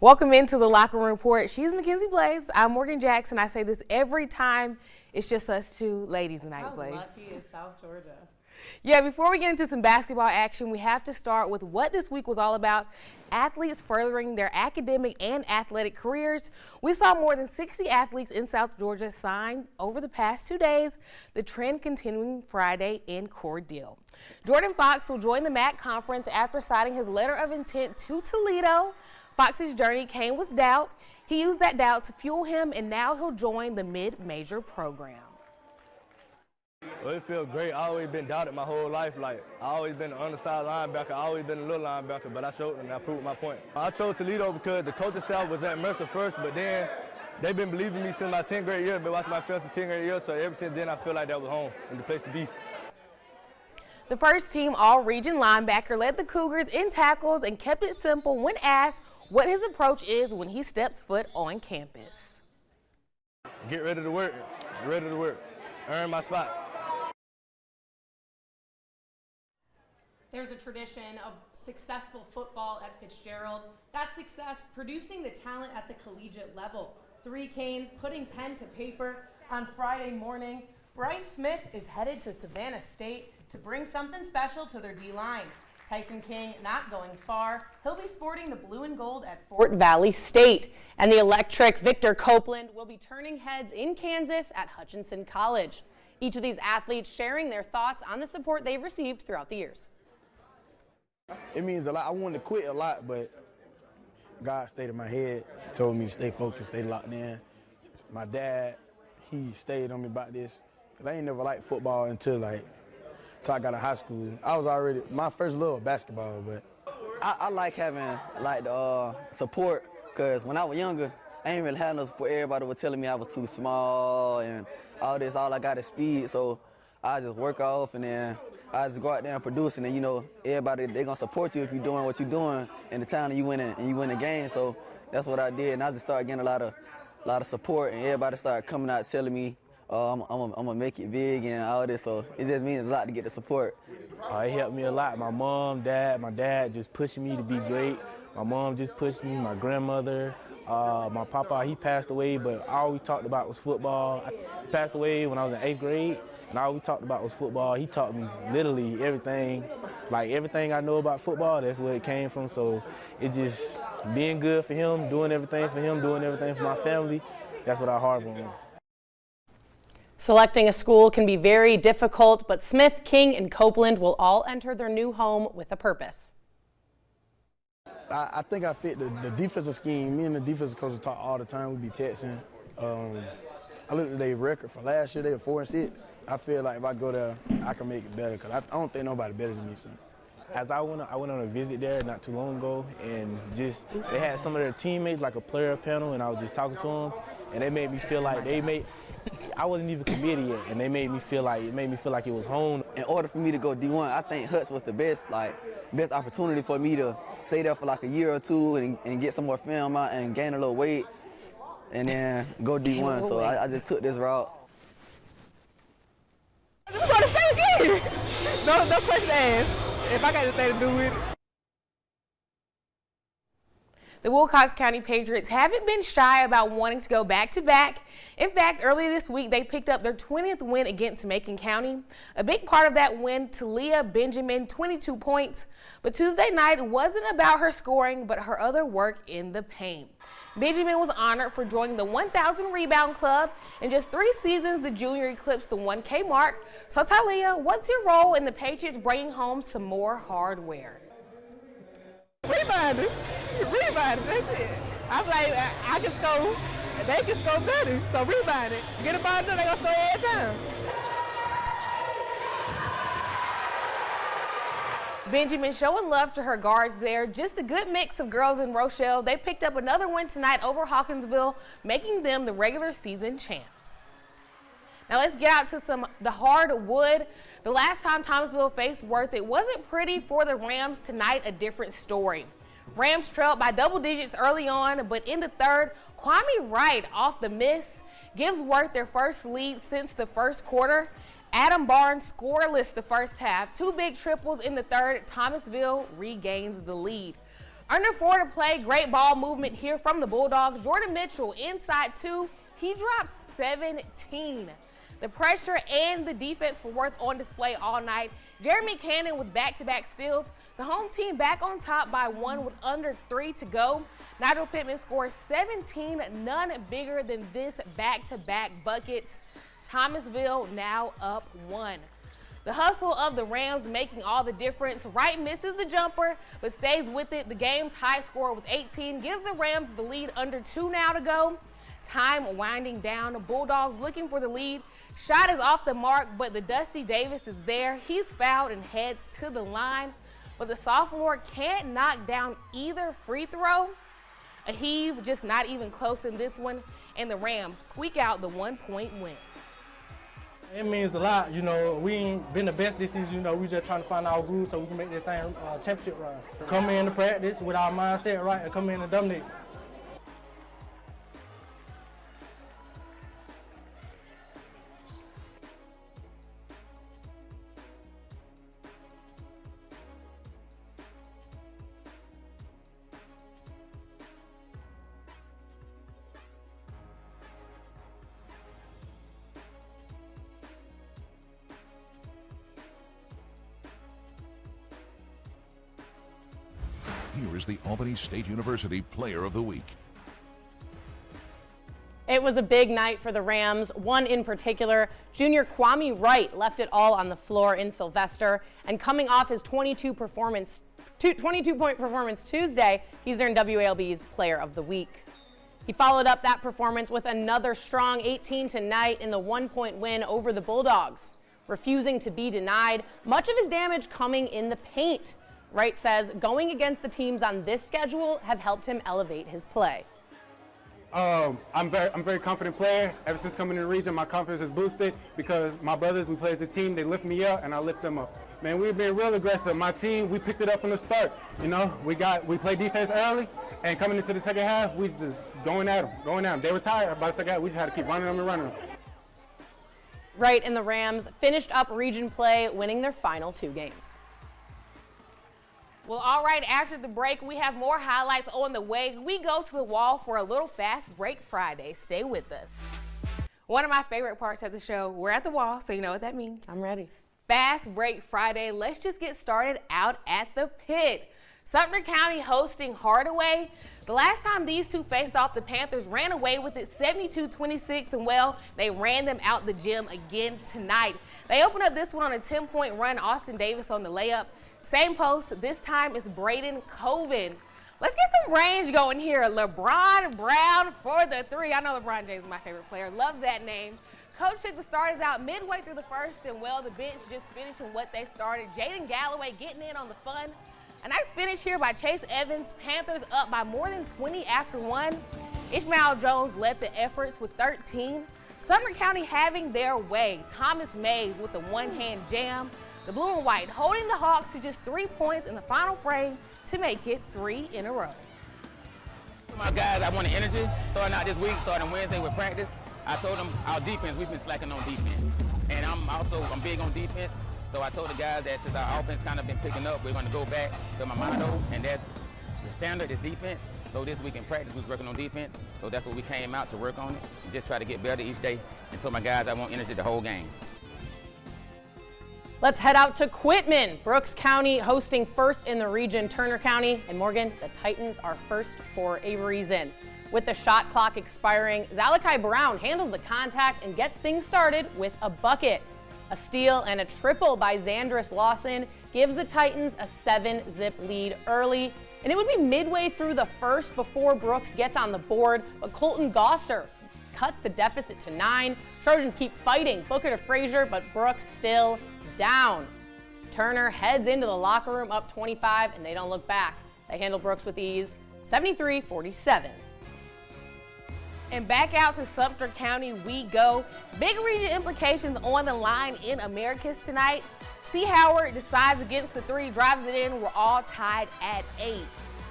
Welcome into the Locker Room Report. She's Mackenzie Blaze. I'm Morgan Jackson. I say this every time. It's just us two ladies tonight, Blaze. How lucky is South Georgia? Yeah, before we get into some basketball action, we have to start with what this week was all about. Athletes furthering their academic and athletic careers. We saw more than 60 athletes in South Georgia sign over the past 2 days, the trend continuing Friday in Cordele. Jordan Fox will join the MAC conference after signing his letter of intent to Toledo. Fox's journey came with doubt. He used that doubt to fuel him, and now he'll join the mid-major program. Well, it feels great. I always been doubted my whole life. I always been an undersized linebacker. I always been a little linebacker, but I showed them and I proved my point. I chose Toledo because the coaching staff was at Mercer first, but then they've been believing me since my 10th grade year. Been watching my film since 10th grade year, so ever since then I feel like that was home and the place to be. The first-team all-region linebacker led the Cougars in tackles and kept it simple when asked what his approach is when he steps foot on campus. Get ready to work. Get ready to work. Earn my spot. There's a tradition of successful football at Fitzgerald. That success producing the talent at the collegiate level. 3 Canes putting pen to paper on Friday morning. Bryce Smith is headed to Savannah State to bring something special to their D-line. Tyson King not going far. He'll be sporting the blue and gold at Fort Valley State. And the electric Victor Copeland will be turning heads in Kansas at Hutchinson College. Each of these athletes sharing their thoughts on the support they've received throughout the years. It means a lot. I wanted to quit a lot, but God stayed in my head, told me to stay focused, stay locked in. My dad, he stayed on me about this. Cause I ain't never liked football until I got to high school. I was already, my first love was basketball, but. I like having the support, because when I was younger, I ain't really had no support. Everybody was telling me I was too small and all this, all I got is speed. So I just work off and then I just go out there and produce, and then, you know, everybody, they gonna support you if you're doing what you're doing in the town and you win the game. So that's what I did, and I just started getting a lot of support, and everybody started coming out telling me, I'm gonna make it big and all this. So it just means a lot to get the support. It helped me a lot. My mom, dad, my dad just pushing me to be great. My mom just pushed me, my grandmother, my papa, he passed away, but all we talked about was football. He passed away when I was in 8th grade. And all we talked about was football. He taught me literally everything. Like everything I know about football, that's where it came from. So it's just being good for him, doing everything for him, doing everything for my family. That's what I harbor on. Selecting a school can be very difficult, but Smith, King, and Copeland will all enter their new home with a purpose. I think I fit the defensive scheme. Me and the defensive coach talk all the time. We be texting. I looked at their record for last year. They were 4-6. I feel like if I go there, I can make it better, because I don't think nobody better than me. So. As I went on a visit there not too long ago, and just they had some of their teammates, like a player panel, and I was just talking to them, and they made me feel like I wasn't even committed yet, and they made me feel like it was home. In order for me to go D1, I think Hutch was the best opportunity for me to stay there for like a year or two and get some more film out and gain a little weight, and then go D1. So I just took this route. We're going to stay again. No question asked. If I got anything to do with it. The Wilcox County Patriots haven't been shy about wanting to go back-to-back. In fact, earlier this week, they picked up their 20th win against Macon County. A big part of that win, Talia Benjamin, 22 points. But Tuesday night wasn't about her scoring, but her other work in the paint. Benjamin was honored for joining the 1,000 rebound club. In just 3 seasons, the junior eclipsed the 1K mark. So Talia, what's your role in the Patriots bringing home some more hardware? Rebounding, that's it. I'm like, I can score, and they can score better, so rebounding. Get a ball done, they gonna score every time. Benjamin showing love to her guards there. Just a good mix of girls in Rochelle. They picked up another win tonight over Hawkinsville, making them the regular season champs. Now let's get out to the hardwood. The last time Thomasville faced Worth, it wasn't pretty for the Rams. Tonight, a different story. Rams trailed by double digits early on, but in the third, Kwame Wright off the miss gives Worth their first lead since the first quarter. Adam Barnes scoreless the first half. 2 big triples in the third. Thomasville regains the lead. Under 4 to play, great ball movement here from the Bulldogs. Jordan Mitchell inside 2, he drops 17. The pressure and the defense were worth on display all night. Jeremy Cannon with back-to-back steals. The home team back on top by 1 with under 3 to go. Nigel Pittman scores 17, none bigger than this back-to-back buckets. Thomasville now up 1. The hustle of the Rams making all the difference. Wright misses the jumper, but stays with it. The game's high score with 18 gives the Rams the lead, under 2 now to go. Time winding down. The Bulldogs looking for the lead. Shot is off the mark, but the Dusty Davis is there. He's fouled and heads to the line, but the sophomore can't knock down either free throw. A heave, just not even close in this one, and the Rams squeak out the 1-point win. It means a lot, you know. We ain't been the best this season, you know. We just trying to find our groove so we can make this thing championship run. Come in to practice with our mindset right and come in and dominate. Here is the Albany State University Player of the Week. It was a big night for the Rams. One in particular, junior Kwame Wright left it all on the floor in Sylvester, and coming off his 22-point performance Tuesday, he's earned WALB's Player of the Week. He followed up that performance with another strong 18 tonight in the 1-point win over the Bulldogs, refusing to be denied, much of his damage coming in the paint. Wright says going against the teams on this schedule have helped him elevate his play. I'm a very confident player. Ever since coming to the region, my confidence is boosted because my brothers who play as a team, they lift me up and I lift them up. Man, we've been real aggressive. My team, we picked it up from the start. You know, we played defense early, and coming into the second half, we just going at them. They were tired by the second half. We just had to keep running them and running them. Wright and the Rams finished up region play, winning their final 2 games. Well, all right, after the break, we have more highlights on the way. We go to the wall for a little Fast Break Friday. Stay with us. One of my favorite parts of the show, we're at the wall, so you know what that means. I'm ready. Fast Break Friday. Let's just get started out at the pit. Sumter County hosting Hardaway. The last time these two faced off, the Panthers ran away with it 72-26, and well, they ran them out the gym again tonight. They opened up this one on a 10-point run. Austin Davis on the layup. Same post, this time it's Braden Colvin. Let's get some range going here. LeBron Brown for the 3. I know LeBron James is my favorite player. Love that name. Coach took the starters out midway through the first, and well, the bench just finishing what they started. Jaden Galloway getting in on the fun. A nice finish here by Chase Evans. Panthers up by more than 20 after 1. Ishmael Jones led the efforts with 13. Sumter County having their way. Thomas Mays with the one-hand jam. The blue and white holding the Hawks to just 3 points in the final frame to make it 3 in a row. My guys, I want the energy starting out this week, starting Wednesday with practice. I told them our defense, we've been slacking on defense. And I'm big on defense. So I told the guys that since our offense kind of been picking up, we're going to go back to my motto, and that's the standard is defense. So this week in practice, we was working on defense. So that's what we came out to work on it and just try to get better each day. And told my guys I want energy the whole game. Let's head out to Quitman. Brooks County hosting first in the region, Turner County. And Morgan, the Titans are first for a reason. With the shot clock expiring, Zalakai Brown handles the contact and gets things started with a bucket. A steal and a triple by Xandris Lawson gives the Titans a 7-zip lead early. And it would be midway through the first before Brooks gets on the board, but Colton Gosser cuts the deficit to 9. Trojans keep fighting Booker to Frazier, but Brooks still down. Turner heads into the locker room up 25, and they don't look back. They handle Brooks with ease, 73-47. And back out to Sumter County we go. Big region implications on the line in Americus tonight. C. Howard decides against the 3, drives it in. We're all tied at 8.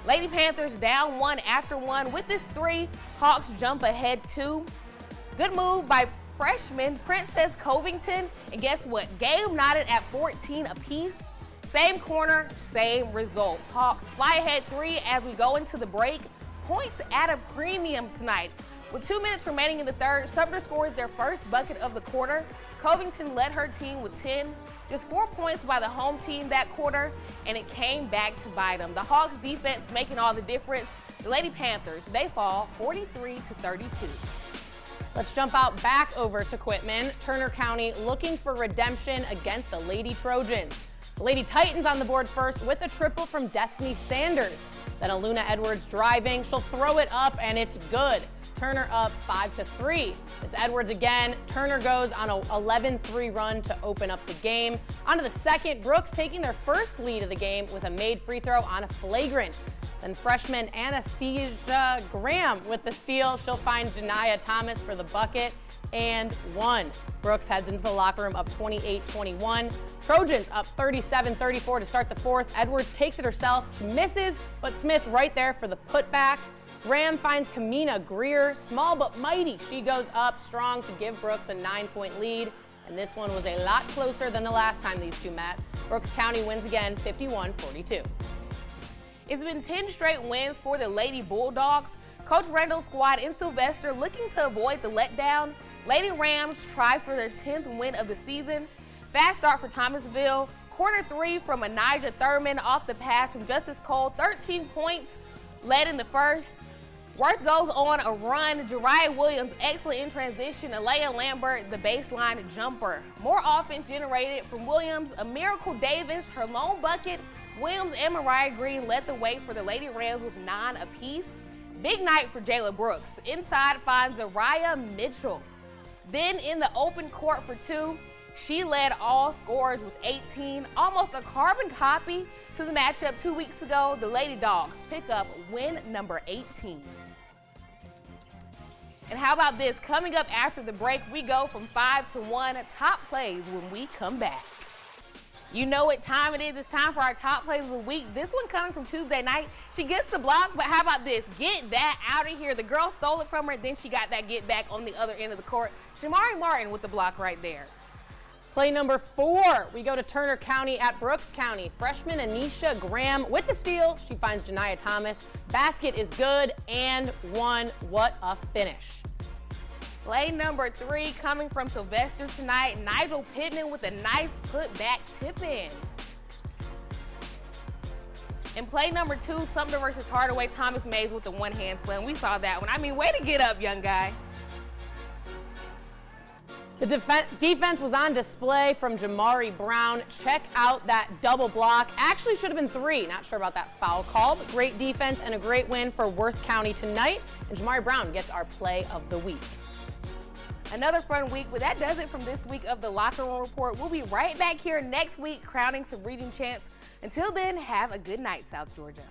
Lady Panthers down 1 after 1. With this 3, Hawks jump ahead 2. Good move by freshman Princess Covington. And guess what? Game knotted at 14 apiece. Same corner, same results. Hawks fly ahead 3 as we go into the break. Points at a premium tonight. With 2 minutes remaining in the third, Sumter scores their first bucket of the quarter. Covington led her team with 10. Just 4 points by the home team that quarter, and it came back to bite them. The Hawks defense making all the difference. The Lady Panthers, they fall 43-32. Let's jump out back over to Quitman. Turner County looking for redemption against the Lady Trojans. The Lady Titans on the board first with a triple from Destiny Sanders. Then Aluna Edwards driving. She'll throw it up, and it's good. Turner up 5-3. It's Edwards again. Turner goes on a 11-3 run to open up the game. On to the second. Brooks taking their first lead of the game with a made free throw on a flagrant. Then freshman Anastasia Graham with the steal. She'll find Janiyah Thomas for the bucket and 1. Brooks heads into the locker room up 28-21. Trojans up 37-34 to start the fourth. Edwards takes it herself. She misses, but Smith right there for the putback. Graham finds Kamina Greer, small but mighty. She goes up strong to give Brooks a 9-point lead, and this one was a lot closer than the last time these two met. Brooks County wins again, 51-42. It's been 10 straight wins for the Lady Bulldogs. Coach Randall's squad in Sylvester looking to avoid the letdown. Lady Rams try for their 10th win of the season. Fast start for Thomasville. Corner 3 from Anijah Thurman off the pass from Justice Cole. 13 points led in the first. Worth goes on a run. Jariah Williams, excellent in transition. Alea Lambert, the baseline jumper. More offense generated from Williams. A Miracle Davis, her lone bucket. Williams and Mariah Green led the way for the Lady Rams with 9 apiece. Big night for Jayla Brooks. Inside finds Zariah Mitchell. Then in the open court for 2, she led all scorers with 18. Almost a carbon copy to the matchup 2 weeks ago. The Lady Dogs pick up win number 18. And how about this? Coming up after the break, we go from 5 to 1. Top plays when we come back. You know what time it is. It's time for our top plays of the week. This one coming from Tuesday night. She gets the block, but how about this? Get that out of here. The girl stole it from her, then she got that get back on the other end of the court. Shamari Martin with the block right there. Play number 4, we go to Turner County at Brooks County. Freshman Anisha Graham with the steal. She finds Janiyah Thomas. Basket is good and 1. What a finish. Play number 3 coming from Sylvester tonight. Nigel Pittman with a nice putback tip-in. In play number 2, Sumter versus Hardaway, Thomas Mays with the one-hand slam. We saw that one. I mean, way to get up, young guy. The defense was on display from Jamari Brown. Check out that double block. Actually should have been 3. Not sure about that foul call, but great defense and a great win for Worth County tonight. And Jamari Brown gets our play of the week. Another fun week, but that does it from this week of the Locker Room Report. We'll be right back here next week crowning some region champs. Until then, have a good night, South Georgia.